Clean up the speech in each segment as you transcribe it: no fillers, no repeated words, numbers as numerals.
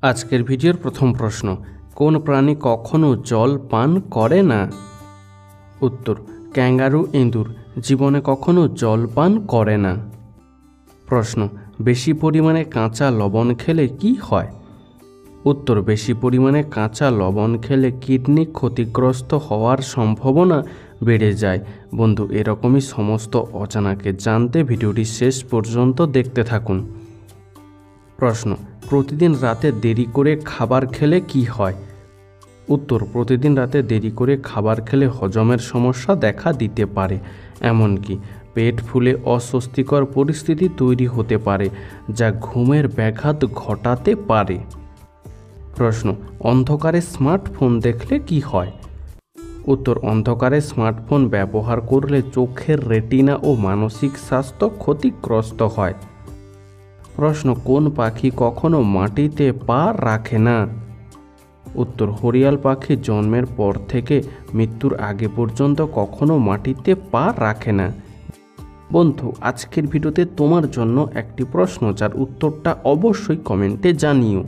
আজকের ভিডিওর প্রথম প্রশ্ন, কোন প্রাণী কখনো জল পান করে না? উত্তর, ক্যাঙ্গারু ইঁদুর জীবনে কখনো জল পান করে না। প্রশ্ন, বেশি পরিমাণে কাঁচা লবণ খেলে কি হয়? উত্তর, বেশি পরিমাণে কাঁচা লবণ খেলে কিডনি ক্ষতিগ্রস্ত হওয়ার সম্ভাবনা বেড়ে যায়। বন্ধু, এরকমই সমস্ত অজানাকে জানতে ভিডিওটি শেষ পর্যন্ত দেখতে থাকুন। প্রশ্ন, প্রতিদিন রাতে দেরি করে খাবার খেলে কি হয়? উত্তর, প্রতিদিন রাতে দেরি করে খাবার খেলে হজমের সমস্যা দেখা দিতে পারে, এমনকি পেট ফুলে অস্বস্তিকর পরিস্থিতি তৈরি হতে পারে, যা ঘুমের ব্যাঘাত ঘটাতে পারে। প্রশ্ন, অন্ধকারে স্মার্টফোন দেখলে কি হয়? উত্তর, অন্ধকারে স্মার্টফোন ব্যবহার করলে চোখের রেটিনা ও মানসিক স্বাস্থ্য ক্ষতিগ্রস্ত হয়। প্রশ্ন, কোন পাখি কখনো মাটিতে পা রাখে না? উত্তর, হরিয়াল পাখি জন্মের পর থেকে মৃত্যুর আগে পর্যন্ত কখনো মাটিতে পা রাখে না। বন্ধু, আজকের ভিডিওতে তোমার জন্য একটি প্রশ্ন, যার উত্তরটা অবশ্যই কমেন্টে জানিও।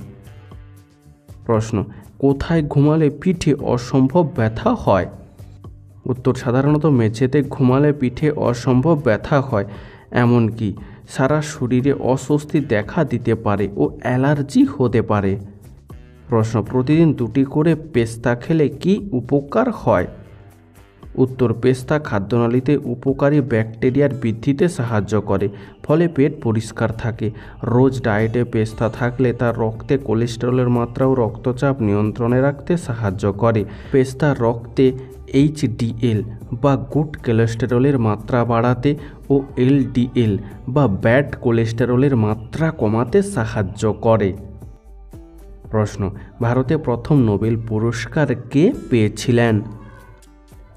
প্রশ্ন, কোথায় ঘুমালে পিঠে অসম্ভব ব্যথা হয়? উত্তর, সাধারণত মেঝেতে ঘুমালে পিঠে অসম্ভব ব্যথা হয়, এমনকি সারা শরীরে অস্বস্তি দেখা দিতে পারে ও অ্যালার্জি হতে পারে। প্রশ্ন, প্রতিদিন 2টি করে পেস্তা খেলে কি উপকার হয়? উত্তর, পেস্তা খাদ্যনালীতে উপকারী ব্যাকটেরিয়ার বৃদ্ধিতে সাহায্য করে, ফলে পেট পরিষ্কার থাকে। রোজ ডায়েটে পেস্তা থাকলে তা রক্তে কোলেস্টেরলের মাত্রা ও রক্তচাপ নিয়ন্ত্রণে রাখতে সাহায্য করে। পেস্তা রক্তে HDL বা গুড কোলেস্টেরলের মাত্রা বাড়াতে ও LDL বা ব্যাড কোলেস্টেরলের মাত্রা কমাতে সাহায্য করে। প্রশ্ন, ভারতে প্রথম নোবেল পুরস্কার কে পেয়েছিলেন?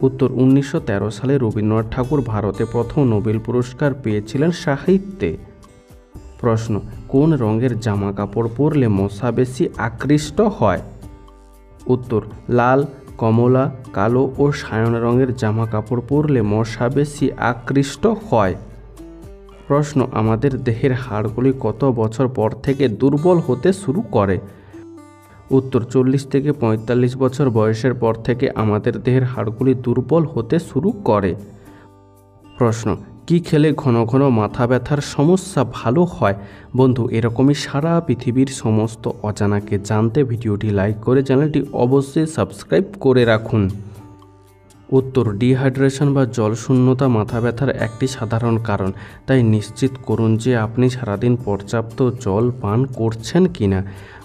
উত্তর, 1913 সালে রবীন্দ্রনাথ ঠাকুর ভারতে প্রথম নোবেল পুরস্কার পেয়েছিলেন সাহিত্যে। প্রশ্ন, কোন রঙের জামা কাপড় পরলে মশা বেশি আকৃষ্ট হয়? উত্তর, লাল, কমলা, কালো ও সায়ন রঙের জামা কাপড় পরলে মশা বেশি আকৃষ্ট হয়। প্রশ্ন, আমাদের দেহের হাড়গুলি কত বছর পর থেকে দুর্বল হতে শুরু করে? উত্তর, 40 থেকে 45 বছর বয়সের পর থেকে আমাদের দেহের হাড়গুলি দুর্বল হতে শুরু করে। প্রশ্ন, কি খেলে ঘন ঘন মাথা ব্যথার সমস্যা ভালো হয়? বন্ধু, এরকমই সারা পৃথিবীর সমস্ত অজানাকে জানতে ভিডিওটি লাইক করে চ্যানেলটি অবশ্যই সাবস্ক্রাইব করে রাখুন। উত্তর, ডিহাইড্রেশন বা জলশূন্যতা মাথা ব্যথার একটি সাধারণ কারণ, তাই নিশ্চিত করুন যে আপনি সারাদিন পর্যাপ্ত জল পান করছেন কিনা।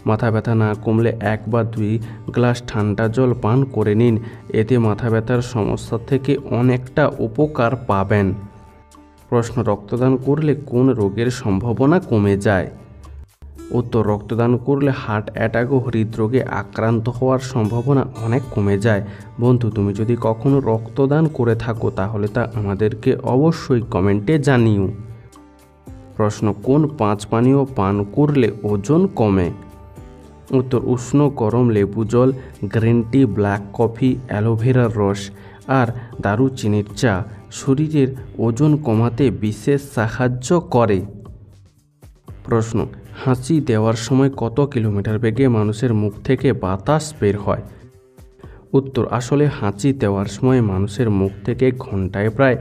মাথা ব্যথা না কমলে 1 বা 2 গ্লাস ঠান্ডা জল পান করে নিন, এতে মাথা ব্যথার সমস্যা থেকে অনেকটা উপকার পাবেন। প্রশ্ন, রক্তদান করলে কোন রোগের সম্ভাবনা কমে যায়? উত্তর, রক্তদান করলে হার্ট অ্যাটাক ও হৃদরোগে আক্রান্ত হওয়ার সম্ভাবনা অনেক কমে যায়। বন্ধু, তুমি যদি কখনো রক্তদান করে থাকো তাহলে তা আমাদেরকে অবশ্যই কমেন্টে জানিও। প্রশ্ন, কোন 5 পানীয় পান করলে ওজন কমে? উত্তর, উষ্ণ গরম লেবু জল, গ্রিন টি, ব্ল্যাক কফি, অ্যালোভেরার রস আর দারুচিনির চা শরীরের ওজন কমাতে বিশেষ সাহায্য করে। প্রশ্ন, হাঁচি দেওয়ার সময় কত কিলোমিটার বেগে মানুষের মুখ থেকে বাতাস বের হয়? উত্তর, আসলে হাঁচি দেওয়ার সময় মানুষের মুখ থেকে ঘন্টায় প্রায়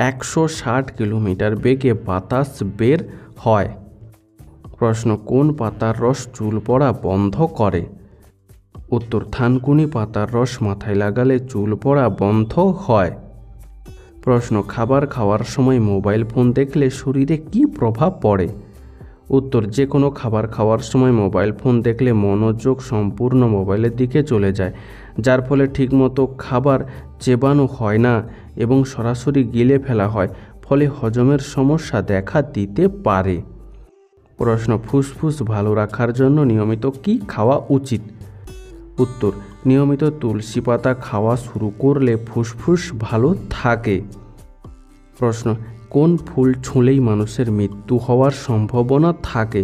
160 কিলোমিটার বেগে বাতাস বের হয়। প্রশ্ন, কোন পাতার রস চুল পড়া বন্ধ করে? উত্তর, থানকুনি পাতার রস মাথায় লাগালে চুল পড়া বন্ধ হয়। প্রশ্ন, খাবার খাওয়ার সময় মোবাইল ফোন দেখলে শরীরে কী প্রভাব পড়ে? উত্তর, যে কোনো খাবার খাওয়ার সময় মোবাইল ফোন দেখলে মনোযোগ সম্পূর্ণ মোবাইলের দিকে চলে যায়, যার ফলে ঠিকমতো খাবার চেবানো হয় না এবং সরাসরি গিলে ফেলা হয়, ফলে হজমের সমস্যা দেখা দিতে পারে। প্রশ্ন, ফুসফুস ভালো রাখার জন্য নিয়মিত কি খাওয়া উচিত? উত্তর, নিয়মিত তুলসী পাতা খাওয়া শুরু করলে ফুসফুস ভালো থাকে। প্রশ্ন, কোন ফুল ছুঁলেই মানুষের মৃত্যু হওয়ার সম্ভাবনা থাকে?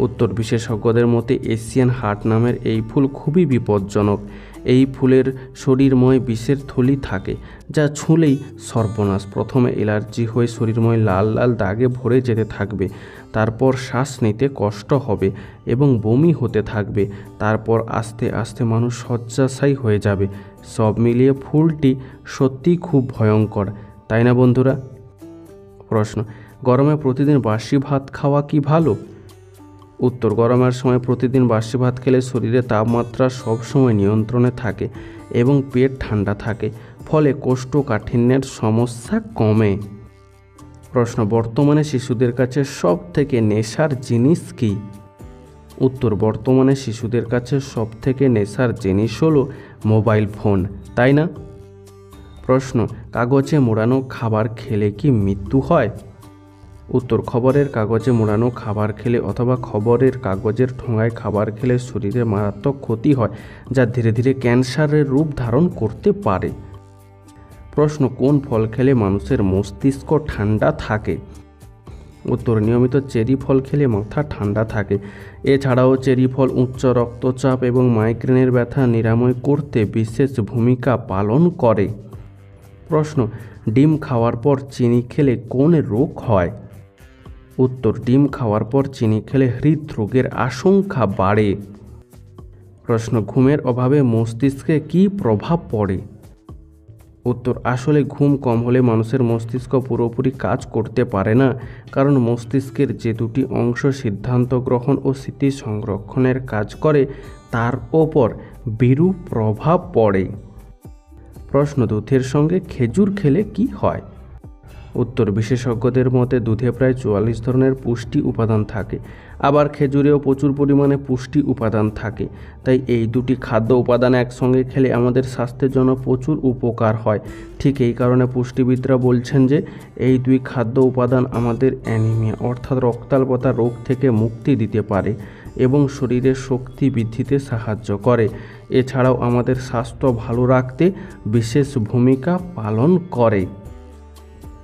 উত্তর, বিশেষজ্ঞদের মতে এশিয়ান হার্ট নামের এই ফুল খুবই বিপজ্জনক। এই ফুলের শরীরময় বিষের থলি থাকে, যা ছুঁলেই সর্বনাশ। প্রথমে অ্যালার্জি হয়ে শরীরময় লাল লাল দাগে ভরে যেতে থাকবে, তারপর শ্বাস নিতে কষ্ট হবে এবং বমি হতে থাকবে, তারপর আস্তে আস্তে মানুষ শয্যাশায়ী হয়ে যাবে। সব মিলিয়ে ফুলটি সত্যিই খুব ভয়ঙ্কর, তাই না বন্ধুরা? প্রশ্ন, গরমে প্রতিদিন বাসি ভাত খাওয়া কি ভালো? উত্তর, গরমের সময় প্রতিদিন বাসি ভাত খেলে শরীরে তাপমাত্রা সবসময় নিয়ন্ত্রণে থাকে এবং পেট ঠান্ডা থাকে, ফলে কোষ্ঠকাঠিন্যের সমস্যা কমে। প্রশ্ন, বর্তমানে শিশুদের কাছে সব থেকে নেশার জিনিস কি? উত্তর, বর্তমানে শিশুদের কাছে সব থেকে নেশার জিনিস হলো মোবাইল ফোন, তাই না? প্রশ্ন, কাগজে মোড়ানো খাবার খেলে কি মৃত্যু হয়? উত্তর, খবরের কাগজে মোড়ানো খাবার খেলে অথবা খবরের কাগজের ঠোঙায় খাবার খেলে শরীরে মারাত্মক ক্ষতি হয়, যা ধীরে ধীরে ক্যান্সারের রূপ ধারণ করতে পারে। প্রশ্ন, কোন ফল খেলে মানুষের মস্তিষ্ক ঠান্ডা থাকে? উত্তর, নিয়মিত চেরি ফল খেলে মাথা ঠান্ডা থাকে। এছাড়াও চেরি ফল উচ্চ রক্তচাপ এবং মাইগ্রেনের ব্যথা নিরাময় করতে বিশেষ ভূমিকা পালন করে। প্রশ্ন, ডিম খাওয়ার পর চিনি খেলে কোন রোগ হয়? উত্তর, ডিম খাওয়ার পর চিনি খেলে হৃদরোগের আশঙ্কা বাড়ে। প্রশ্ন, ঘুমের অভাবে মস্তিষ্কে কী প্রভাব পড়ে? উত্তর, আসলে ঘুম কম হলে মানুষের মস্তিষ্ক পুরোপুরি কাজ করতে পারে না, কারণ মস্তিষ্কের যে দুটি অংশ সিদ্ধান্ত গ্রহণ ও স্মৃতি সংরক্ষণের কাজ করে তার ওপর বিরূপ প্রভাব পড়ে। প্রশ্ন, দুধের সঙ্গে খেজুর খেলে কি হয়? উত্তর, বিশেষজ্ঞদের মতে দুধে প্রায় 44 ধরনের পুষ্টি উপাদান থাকে, আবার খেজুরেও প্রচুর পরিমাণে পুষ্টি উপাদান থাকে। তাই এই দুটি খাদ্য উপাদান একসঙ্গে খেলে আমাদের স্বাস্থ্যের জন্য প্রচুর উপকার হয়। ঠিক এই কারণে পুষ্টিবিদরা বলছেন যে এই দুই খাদ্য উপাদান আমাদের অ্যানিমিয়া অর্থাৎ রক্তাল্পতা রোগ থেকে মুক্তি দিতে পারে এবং শরীরের শক্তি বৃদ্ধিতে সাহায্য করে। এছাড়াও আমাদের স্বাস্থ্য ভালো রাখতে বিশেষ ভূমিকা পালন করে।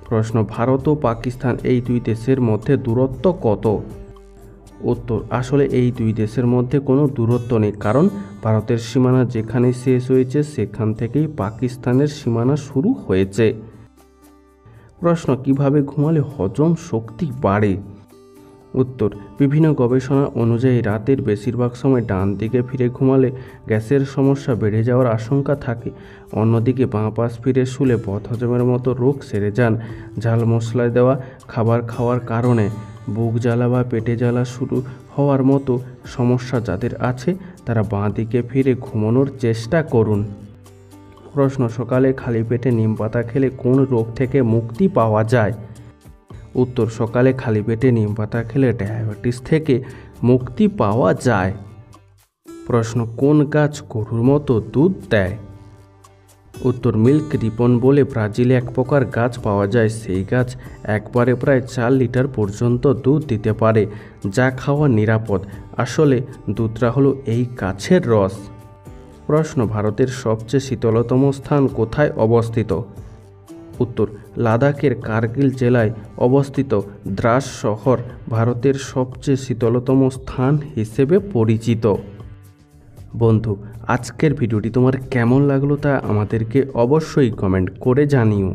প্রশ্ন, ভারত ও পাকিস্তান এই দুই দেশের মধ্যে দূরত্ব কত? উত্তর, আসলে এই দুই দেশের মধ্যে কোনো দূরত্ব নেই, কারণ ভারতের সীমানা যেখানে শেষ হয়েছে সেখান থেকেই পাকিস্তানের সীমানা শুরু হয়েছে। প্রশ্ন, কিভাবে ঘুমালে হজম শক্তি বাড়ে? উত্তর, বিভিন্ন গবেষণা অনুযায়ী রাতের বেশিরভাগ সময় ডান দিকে ফিরে ঘুমালে গ্যাসের সমস্যা বেড়ে যাওয়ার আশঙ্কা থাকে। অন্যদিকে বাঁ পাশ ফিরে শুলে বদহজমের মতো রোগ সেরে যান। ঝাল মশলায় দেওয়া খাবার খাওয়ার কারণে বুক জ্বালা বা পেটে জ্বালা শুরু হওয়ার মতো সমস্যা যাদের আছে তারা বাঁ দিকে ফিরে ঘুমানোর চেষ্টা করুন। প্রশ্ন, সকালে খালি পেটে নিম পাতা খেলে কোন রোগ থেকে মুক্তি পাওয়া যায়? উত্তর, সকালে খালি পেটে নিম পাতা খেলে ডায়াবেটিস থেকে মুক্তি পাওয়া যায়। প্রশ্ন, কোন গাছ গরুর মতো দুধ দেয়? উত্তর, মিল্ক রিপন বলে ব্রাজিলে এক প্রকার গাছ পাওয়া যায়। সেই গাছ একবারে প্রায় 4 লিটার পর্যন্ত দুধ দিতে পারে, যা খাওয়া নিরাপদ। আসলে দুধটা হলো এই গাছের রস। প্রশ্ন, ভারতের সবচেয়ে শীতলতম স্থান কোথায় অবস্থিত? উত্তর, লাদাখের কার্গিল জেলায় অবস্থিত দ্রাস শহর ভারতের সবচেয়ে শীতলতম স্থান হিসেবে পরিচিত। বন্ধু, আজকের ভিডিওটি তোমার কেমন লাগলো তা আমাদেরকে অবশ্যই কমেন্ট করে জানিও।